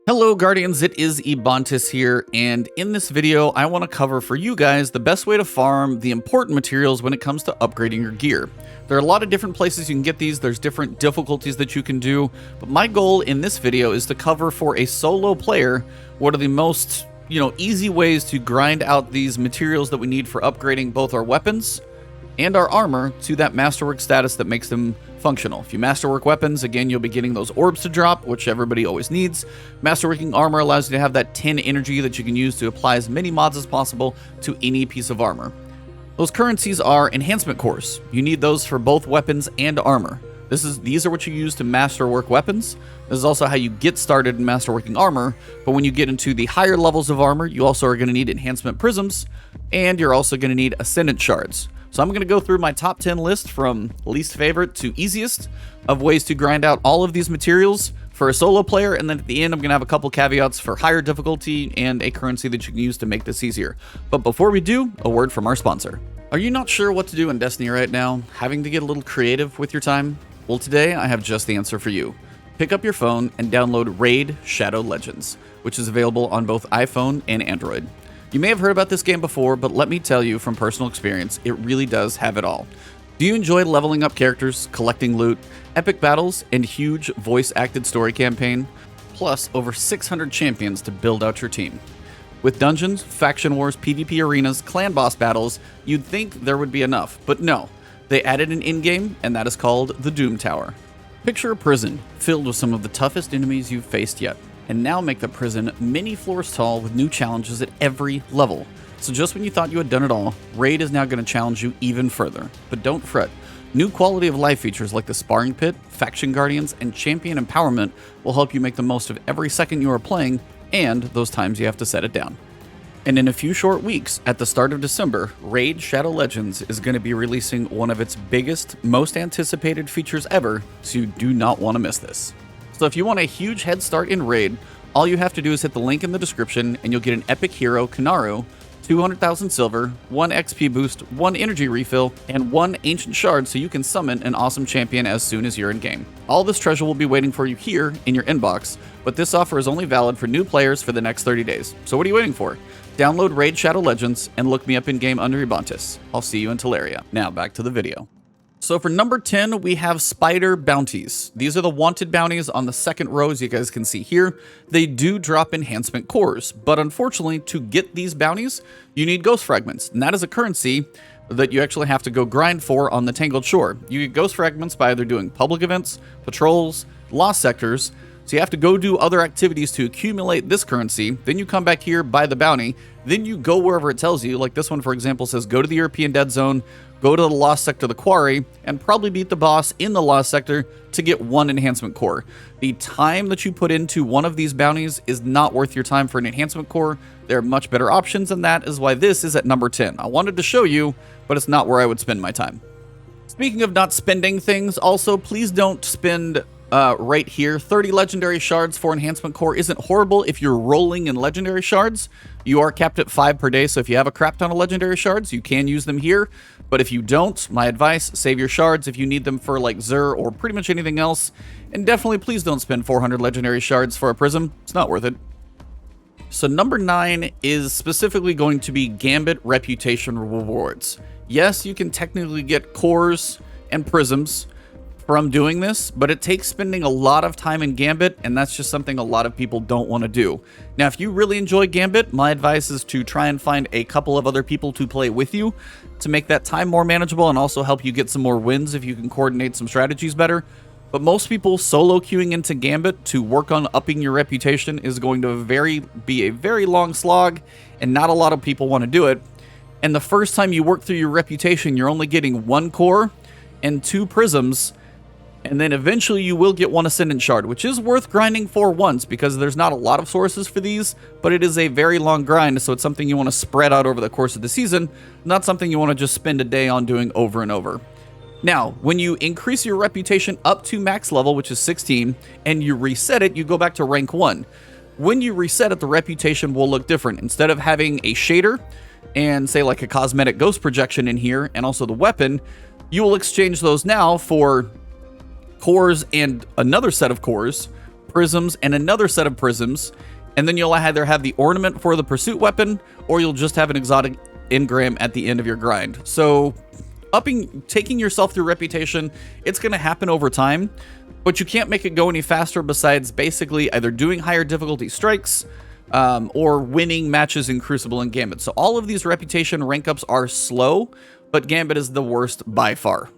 Hello Guardians, it is Ebontis here, and in this video I want to cover for you guys the best way to farm the important materials when it comes to upgrading your gear. There are a lot of different places you can get these, there's different difficulties that you can do, but my goal in this video is to cover for a solo player what are the most, easy ways to grind out these materials that we need for upgrading both our weapons and our armor to that masterwork status that makes them functional. If you masterwork weapons, again, you'll be getting those orbs to drop, which everybody always needs. Masterworking armor allows you to have that 10 energy that you can use to apply as many mods as possible to any piece of armor. Those currencies are enhancement cores. You need those for both weapons and armor. These are what you use to masterwork weapons. This is also how you get started in masterworking armor, but when you get into the higher levels of armor, you also are going to need enhancement prisms, and you're also going to need Ascendant Shards. So I'm going to go through my top 10 list from least favorite to easiest of ways to grind out all of these materials for a solo player, and then at the end I'm going to have a couple caveats for higher difficulty and a currency that you can use to make this easier. But before we do, a word from our sponsor. Are you not sure what to do in Destiny right now? Having to get a little creative with your time? Well, today I have just the answer for you. Pick up your phone and download Raid Shadow Legends, which is available on both iPhone and Android. You may have heard about this game before, but let me tell you from personal experience, it really does have it all. Do you enjoy leveling up characters, collecting loot, epic battles, and huge voice-acted story campaign? Plus, over 600 champions to build out your team. With dungeons, faction wars, PvP arenas, clan boss battles, you'd think there would be enough, but no. They added an in-game, and that is called the Doom Tower. Picture a prison filled with some of the toughest enemies you've faced yet. And now make the prison many floors tall with new challenges at every level. So just when you thought you had done it all, Raid is now going to challenge you even further. But don't fret. New quality of life features like the Sparring Pit, Faction Guardians, and Champion Empowerment will help you make the most of every second you are playing and those times you have to set it down. And in a few short weeks, at the start of December, Raid Shadow Legends is going to be releasing one of its biggest, most anticipated features ever, so you do not want to miss this. So if you want a huge head start in Raid, all you have to do is hit the link in the description and you'll get an epic hero, Kanaru, 200,000 silver, 1 XP boost, 1 energy refill, and 1 ancient shard so you can summon an awesome champion as soon as you're in game. All this treasure will be waiting for you here in your inbox, but this offer is only valid for new players for the next 30 days. So what are you waiting for? Download Raid Shadow Legends and look me up in game under Ebontis. I'll see you in Teleria. Now back to the video. So for number 10, we have Spider Bounties. These are the wanted bounties on the second row, as you guys can see here. They do drop enhancement cores, but unfortunately, to get these bounties, you need ghost fragments, and that is a currency that you actually have to go grind for on the Tangled Shore. You get ghost fragments by either doing public events, patrols, lost sectors, so you have to go do other activities to accumulate this currency, then you come back here, buy the bounty, then you go wherever it tells you, like this one for example says go to the European Dead Zone, go to the Lost Sector, the Quarry, and probably beat the boss in the Lost Sector to get 1 enhancement core. The time that you put into one of these bounties is not worth your time for an enhancement core. There are much better options, and that is why this is at number 10. I wanted to show you, but it's not where I would spend my time. Speaking of not spending things, also please don't spend right here. 30 legendary shards for enhancement core isn't horrible if you're rolling in legendary shards. You are capped at 5 per day, so if you have a crap ton of legendary shards, you can use them here. But if you don't, my advice, save your shards if you need them for like Xur or pretty much anything else. And definitely please don't spend 400 legendary shards for a prism. It's not worth it. So number 9 is specifically going to be Gambit reputation rewards. Yes, you can technically get cores and prisms from doing this, but it takes spending a lot of time in Gambit, and that's just something a lot of people don't want to do. Now, if you really enjoy Gambit, my advice is to try and find a couple of other people to play with you to make that time more manageable and also help you get some more wins if you can coordinate some strategies better. But most people solo queuing into Gambit to work on upping your reputation is going to be a very long slog, and not a lot of people want to do it. And the first time you work through your reputation, you're only getting 1 core and 2 prisms, and then eventually you will get 1 Ascendant Shard, which is worth grinding for once because there's not a lot of sources for these, but it is a very long grind, so it's something you want to spread out over the course of the season, not something you want to just spend a day on doing over and over. Now, when you increase your reputation up to max level, which is 16, and you reset it, you go back to rank 1. When you reset it, the reputation will look different. Instead of having a shader and say like a cosmetic ghost projection in here, and also the weapon, you will exchange those now for cores and another set of cores, prisms, and another set of prisms, and then you'll either have the ornament for the pursuit weapon, or you'll just have an exotic engram at the end of your grind. So taking yourself through reputation, it's going to happen over time, but you can't make it go any faster besides basically either doing higher difficulty strikes or winning matches in Crucible and Gambit. So all of these reputation rank ups are slow, but Gambit is the worst by far.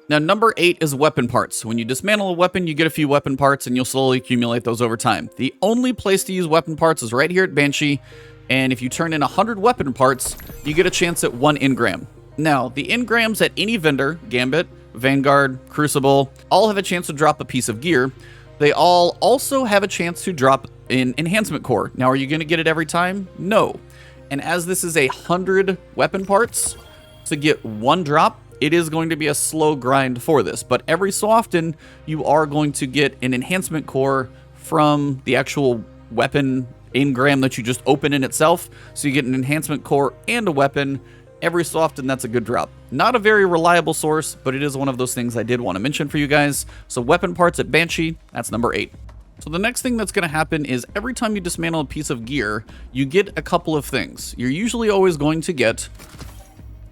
Now, number 8 is weapon parts. When you dismantle a weapon, you get a few weapon parts, and you'll slowly accumulate those over time. The only place to use weapon parts is right here at Banshee, and if you turn in 100 weapon parts, you get a chance at 1 engram. Now, the engrams at any vendor, Gambit, Vanguard, Crucible, all have a chance to drop a piece of gear. They all also have a chance to drop an enhancement core. Now, are you going to get it every time? No. And as this is 100 weapon parts, to get 1 drop, it is going to be a slow grind for this, but every so often you are going to get an enhancement core from the actual weapon engram that you just open in itself. So you get an enhancement core and a weapon. Every so often, that's a good drop. Not a very reliable source, but it is one of those things I did want to mention for you guys. So weapon parts at Banshee, that's number 8. So the next thing that's going to happen is every time you dismantle a piece of gear, you get a couple of things. You're usually always going to get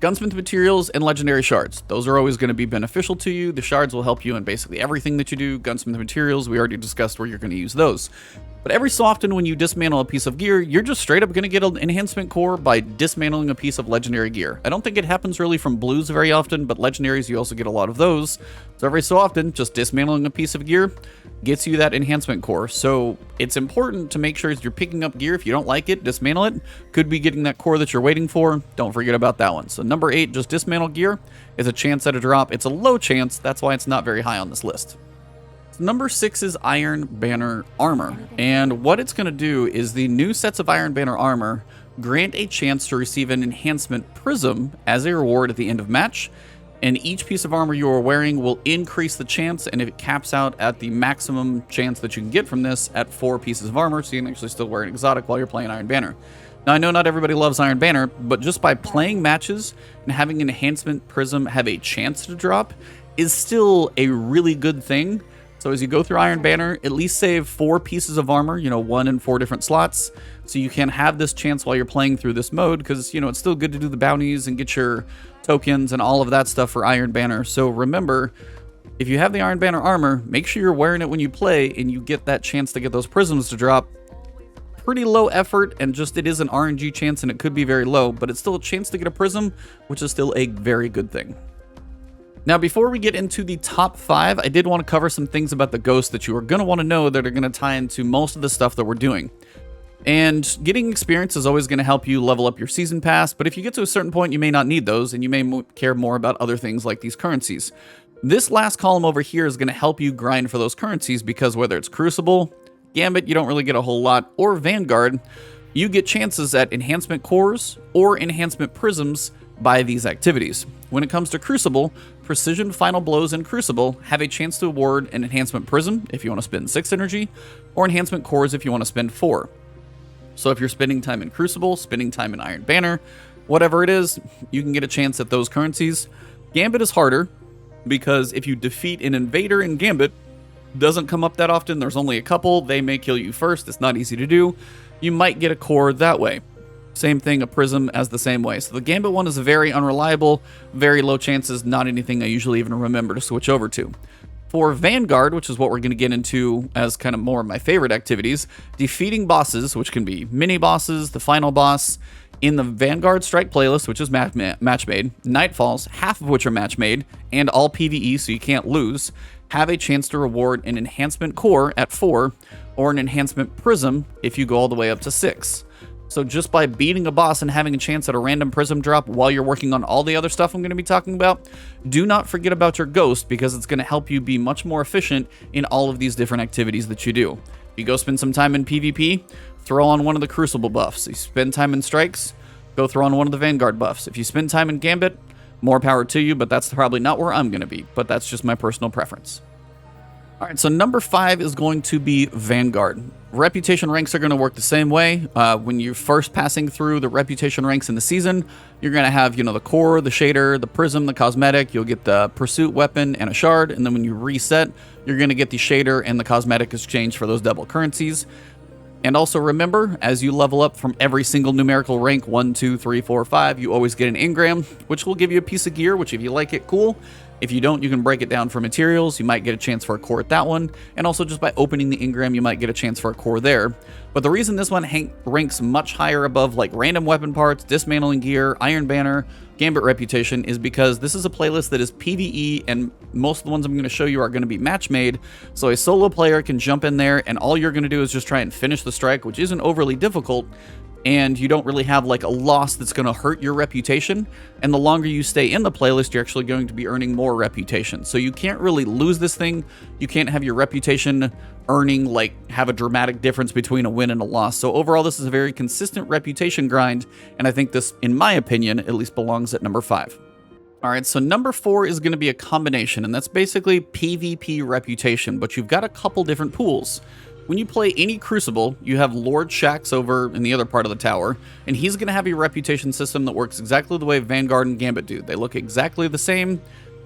gunsmith materials and legendary shards. Those are always going to be beneficial to you. The shards will help you in basically everything that you do. Gunsmith materials, we already discussed where you're going to use those. But every so often when you dismantle a piece of gear, you're just straight up going to get an enhancement core by dismantling a piece of legendary gear. I don't think it happens really from blues very often, but legendaries, you also get a lot of those. So every so often, just dismantling a piece of gear gets you that enhancement core. So it's important to make sure as you're picking up gear, if you don't like it, dismantle it. Could be getting that core that you're waiting for. Don't forget about that one. So number 8, just dismantle gear is a chance at a drop. It's a low chance. That's why it's not very high on this list. Number 6 is Iron Banner Armor, and what it's going to do is the new sets of Iron Banner Armor grant a chance to receive an Enhancement Prism as a reward at the end of match, and each piece of armor you are wearing will increase the chance, and if it caps out at the maximum chance that you can get from this at 4 pieces of armor, so you can actually still wear an exotic while you're playing Iron Banner. Now, I know not everybody loves Iron Banner, but just by playing matches and having an Enhancement Prism have a chance to drop is still a really good thing. So as you go through Iron Banner, at least save 4 pieces of armor, 1 in 4 different slots, so you can have this chance while you're playing through this mode, because, it's still good to do the bounties and get your tokens and all of that stuff for Iron Banner. So remember, if you have the Iron Banner armor, make sure you're wearing it when you play, and you get that chance to get those prisms to drop. Pretty low effort, and just it is an RNG chance, and it could be very low, but it's still a chance to get a prism, which is still a very good thing. Now, before we get into the top 5, I did want to cover some things about the ghosts that you are going to want to know that are going to tie into most of the stuff that we're doing. And getting experience is always going to help you level up your season pass, but if you get to a certain point, you may not need those, and you may care more about other things like these currencies. This last column over here is going to help you grind for those currencies, because whether it's Crucible, Gambit, you don't really get a whole lot, or Vanguard, you get chances at enhancement cores or enhancement prisms by these activities. When it comes to Crucible, Precision Final Blows in Crucible have a chance to award an Enhancement Prism if you want to spend 6 energy, or Enhancement Cores if you want to spend 4. So if you're spending time in Crucible, spending time in Iron Banner, whatever it is, you can get a chance at those currencies. Gambit is harder, because if you defeat an invader in Gambit, doesn't come up that often, there's only a couple, they may kill you first, it's not easy to do. You might get a core that way. Same thing, a prism as the same way. So the Gambit one is very unreliable, very low chances, not anything I usually even remember to switch over to. For Vanguard, which is what we're going to get into as kind of more of my favorite activities, defeating bosses, which can be mini bosses, the final boss, in the Vanguard Strike playlist, which is match made, Nightfalls, half of which are match made, and all PvE, so you can't lose, have a chance to reward an enhancement core at 4, or an enhancement prism if you go all the way up to 6. So just by beating a boss and having a chance at a random prism drop while you're working on all the other stuff I'm going to be talking about, do not forget about your ghost, because it's going to help you be much more efficient in all of these different activities that you do. If you go spend some time in PvP, throw on one of the Crucible buffs. If you spend time in Strikes, go throw on one of the Vanguard buffs. If you spend time in Gambit, more power to you, but that's probably not where I'm going to be, but that's just my personal preference. All right, so number 5 is going to be Vanguard. Reputation ranks are going to work the same way. When you're first passing through the reputation ranks in the season, you're going to have, the core, the shader, the prism, the cosmetic. You'll get the pursuit weapon and a shard. And then when you reset, you're going to get the shader and the cosmetic exchange for those double currencies. And also remember, as you level up from every single numerical rank, 1, 2, 3, 4, 5, you always get an engram, which will give you a piece of gear, which if you like it, cool. If you don't, you can break it down for materials. You might get a chance for a core at that one. And also just by opening the engram, you might get a chance for a core there. But the reason this one ranks much higher above like random weapon parts, dismantling gear, iron banner, Gambit reputation is because this is a playlist that is PvE, and most of the ones I'm going to show you are going to be match made. So a solo player can jump in there and all you're going to do is just try and finish the strike, which isn't overly difficult. And you don't really have like a loss that's going to hurt your reputation. And the longer you stay in the playlist, you're actually going to be earning more reputation. So you can't really lose this thing. You can't have your reputation earning like have a dramatic difference between a win and a loss. So overall, this is a very consistent reputation grind. And I think this, in my opinion, at least belongs at number 5. All right, so number 4 is going to be a combination, and that's basically PvP reputation, but you've got a couple different pools. When you play any Crucible, you have Lord Shax over in the other part of the tower, and he's going to have a reputation system that works exactly the way Vanguard and Gambit do. They look exactly the same.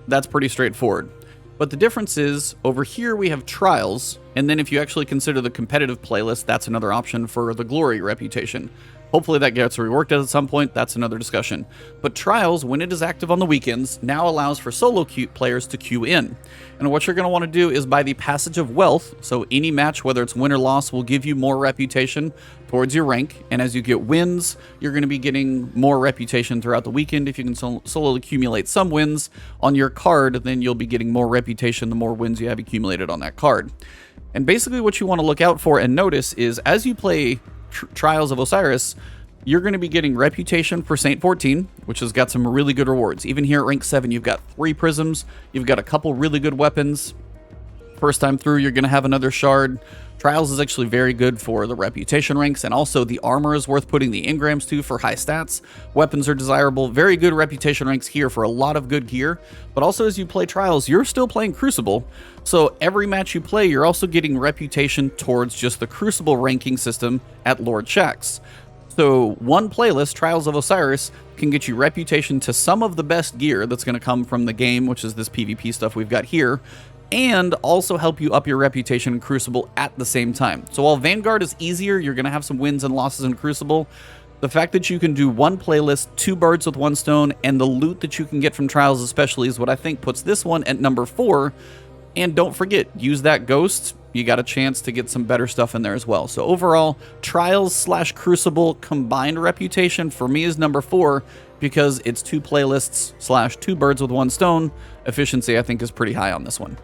That's pretty straightforward. But the difference is, over here we have Trials, and then if you actually consider the competitive playlist, that's another option for the Glory reputation. Hopefully that gets reworked at some point, that's another discussion. But Trials, when it is active on the weekends, now allows for solo players to queue in. And what you're going to want to do is by the passage of wealth, so any match, whether it's win or loss, will give you more reputation towards your rank. And as you get wins, you're going to be getting more reputation throughout the weekend. If you can solo accumulate some wins on your card, then you'll be getting more reputation the more wins you have accumulated on that card. And basically what you want to look out for and notice is as you play Trials of Osiris, you're going to be getting reputation for Saint 14, which has got some really good rewards. Even here at rank 7, you've got 3 prisms, you've got a couple really good weapons. First time through, you're going to have another shard. Trials is actually very good for the reputation ranks, and also the armor is worth putting the engrams to for high stats. Weapons are desirable. Very good reputation ranks here for a lot of good gear. But also as you play Trials, you're still playing Crucible. So every match you play, you're also getting reputation towards just the Crucible ranking system at Lord Shax. So one playlist, Trials of Osiris, can get you reputation to some of the best gear that's going to come from the game, which is this PvP stuff we've got here, and also help you up your reputation in Crucible at the same time. So while Vanguard is easier, you're going to have some wins and losses in Crucible. The fact that you can do one playlist, 2 birds with 1 stone, and the loot that you can get from Trials especially is what I think puts this one at number 4. And don't forget, use that ghost. You got a chance to get some better stuff in there as well. So overall, Trials / Crucible combined reputation for me is number 4 because it's 2 playlists / 2 birds with 1 stone. Efficiency, I think, is pretty high on this one.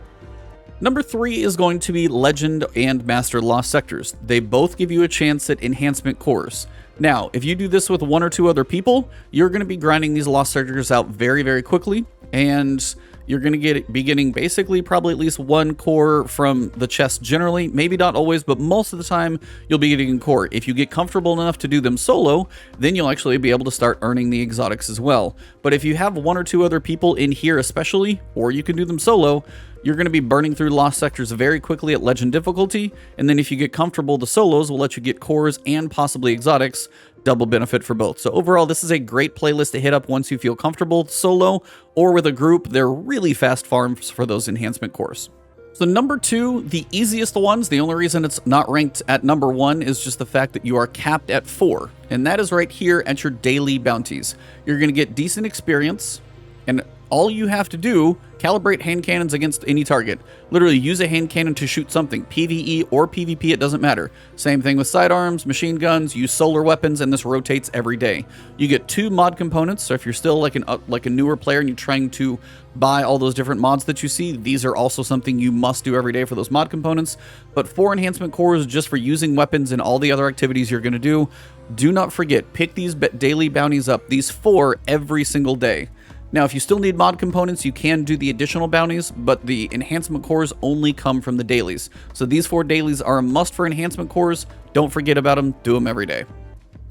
Number 3 is going to be Legend and Master Lost Sectors. They both give you a chance at enhancement cores. Now, if you do this with 1 or 2 other people, you're going to be grinding these Lost Sectors out very, very quickly, and you're going to be getting basically probably at least 1 core from the chest generally. Maybe not always, but most of the time you'll be getting a core. If you get comfortable enough to do them solo, then you'll actually be able to start earning the exotics as well. But if you have 1 or 2 other people in here especially, or you can do them solo, you're going to be burning through Lost Sectors very quickly at Legend difficulty, and then if you get comfortable, the solos will let you get cores and possibly exotics, double benefit for both. So overall, this is a great playlist to hit up once you feel comfortable solo or with a group. They're really fast farms for those enhancement cores. So number 2, the easiest ones, the only reason it's not ranked at number 1 is just the fact that you are capped at 4, and that is right here at your daily bounties. You're going to get decent experience, and all you have to do, calibrate hand cannons against any target. Literally use a hand cannon to shoot something, PvE or PvP, it doesn't matter. Same thing with sidearms, machine guns, use solar weapons, and this rotates every day. You get 2 mod components, so if you're still like a newer player and you're trying to buy all those different mods that you see, these are also something you must do every day for those mod components. But 4 enhancement cores just for using weapons and all the other activities you're going to do. Do not forget, pick these daily bounties up, these 4 every single day. Now, if you still need mod components, you can do the additional bounties, but the enhancement cores only come from the dailies. So these 4 dailies are a must for enhancement cores. Don't forget about them. Do them every day.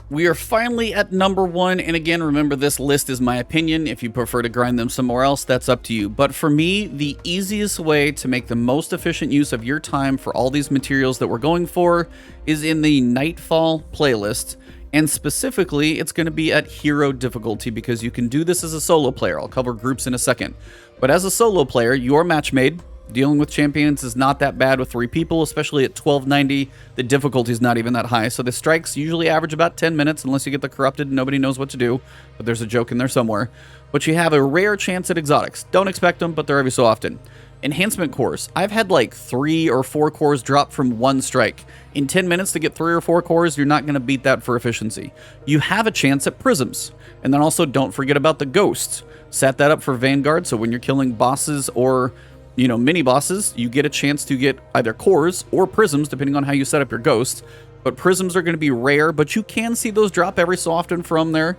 We are finally at number 1, and again, remember this list is my opinion. If you prefer to grind them somewhere else, that's up to you. But for me, the easiest way to make the most efficient use of your time for all these materials that we're going for is in the Nightfall playlist. And specifically, it's going to be at hero difficulty because you can do this as a solo player. I'll cover groups in a second. But as a solo player, you're match made. Dealing with champions is not that bad with 3 people, especially at 1290. The difficulty is not even that high. So the strikes usually average about 10 minutes unless you get the corrupted and nobody knows what to do. But there's a joke in there somewhere. But you have a rare chance at exotics. Don't expect them, but they're every so often. Enhancement cores. I've had like 3 or 4 cores drop from 1 strike. In 10 minutes to get 3 or 4 cores, you're not going to beat that for efficiency. You have a chance at prisms. And then also don't forget about the ghosts. Set that up for Vanguard, so when you're killing bosses or mini bosses, you get a chance to get either cores or prisms, depending on how you set up your ghost. But prisms are going to be rare, but you can see those drop every so often from there.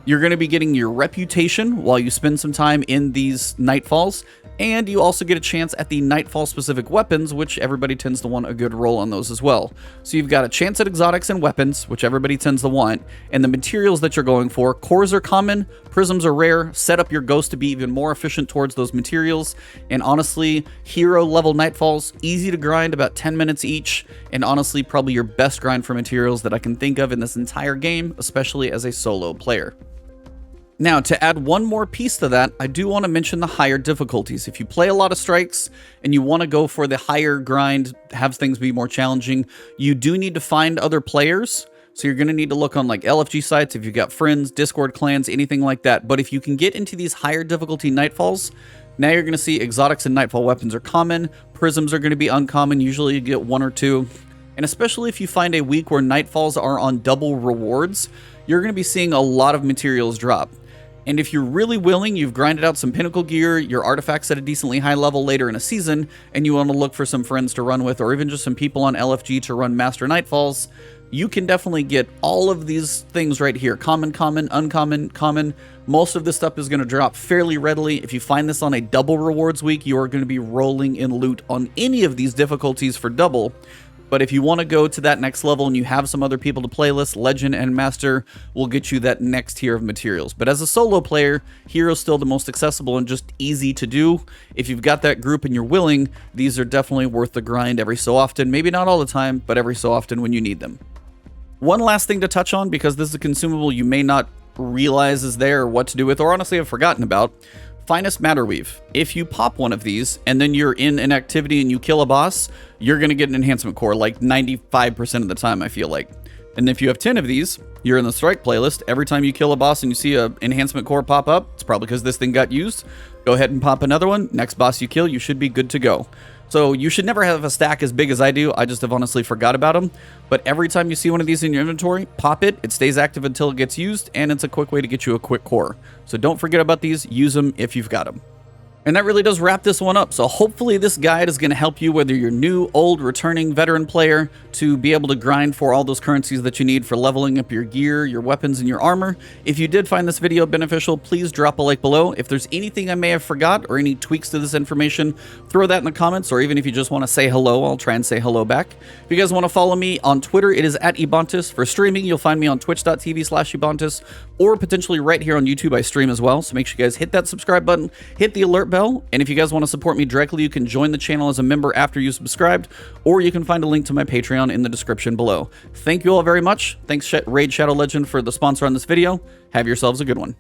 You're going to be getting your reputation while you spend some time in these Nightfalls, and you also get a chance at the Nightfall specific weapons, which everybody tends to want a good roll on those as well. So you've got a chance at exotics and weapons, which everybody tends to want, and the materials that you're going for. Cores are common, prisms are rare. Set up your ghost to be even more efficient towards those materials, and honestly, hero level Nightfalls, easy to grind, about 10 minutes each, and honestly probably your best grind for materials that I can think of in this entire game, especially as a solo player. Now, to add one more piece to that, I do want to mention the higher difficulties. If you play a lot of strikes and you want to go for the higher grind, have things be more challenging, you do need to find other players. So you're going to need to look on like LFG sites if you've got friends, Discord clans, anything like that. But if you can get into these higher difficulty Nightfalls, now you're going to see exotics and Nightfall weapons are common. Prisms are going to be uncommon. Usually you get 1 or 2. And especially if you find a week where Nightfalls are on double rewards, you're going to be seeing a lot of materials drop. And if you're really willing, you've grinded out some Pinnacle gear, your artifacts at a decently high level later in a season, and you want to look for some friends to run with, or even just some people on LFG to run Master Nightfalls, you can definitely get all of these things right here. Common, common, uncommon, common. Most of this stuff is going to drop fairly readily. If you find this on a double rewards week, you are going to be rolling in loot on any of these difficulties for double. But if you want to go to that next level and you have some other people to play with, Legend and Master will get you that next tier of materials. But as a solo player, Hero's still the most accessible and just easy to do. If you've got that group and you're willing, these are definitely worth the grind every so often. Maybe not all the time, but every so often when you need them. One last thing to touch on, because this is a consumable you may not realize is there or what to do with, or honestly have forgotten about. Finest Matterweave. If you pop one of these and then you're in an activity and you kill a boss, you're going to get an enhancement core like 95% of the time, I feel like. And if you have 10 of these, you're in the strike playlist. Every time you kill a boss and you see an enhancement core pop up, it's probably because this thing got used. Go ahead and pop another one. Next boss you kill, you should be good to go. So you should never have a stack as big as I do. I just have honestly forgot about them. But every time you see one of these in your inventory, pop it. It stays active until it gets used, and it's a quick way to get you a quick core. So don't forget about these. Use them if you've got them. And that really does wrap this one up. So hopefully this guide is going to help you, whether you're new, old, returning, veteran player, to be able to grind for all those currencies that you need for leveling up your gear, your weapons, and your armor. If you did find this video beneficial, please drop a like below. If there's anything I may have forgot or any tweaks to this information, throw that in the comments, or even if you just want to say hello, I'll try and say hello back. If you guys want to follow me on Twitter, it is at Ebontis. For streaming, you'll find me on twitch.tv/Ebontis, or potentially right here on YouTube. I stream as well, so make sure you guys hit that subscribe button, hit the alert bell, and if you guys want to support me directly, you can join the channel as a member after you subscribed, or you can find a link to my Patreon in the description below. Thank you all very much. Thanks Raid Shadow Legend for the sponsor on this video. Have yourselves a good one.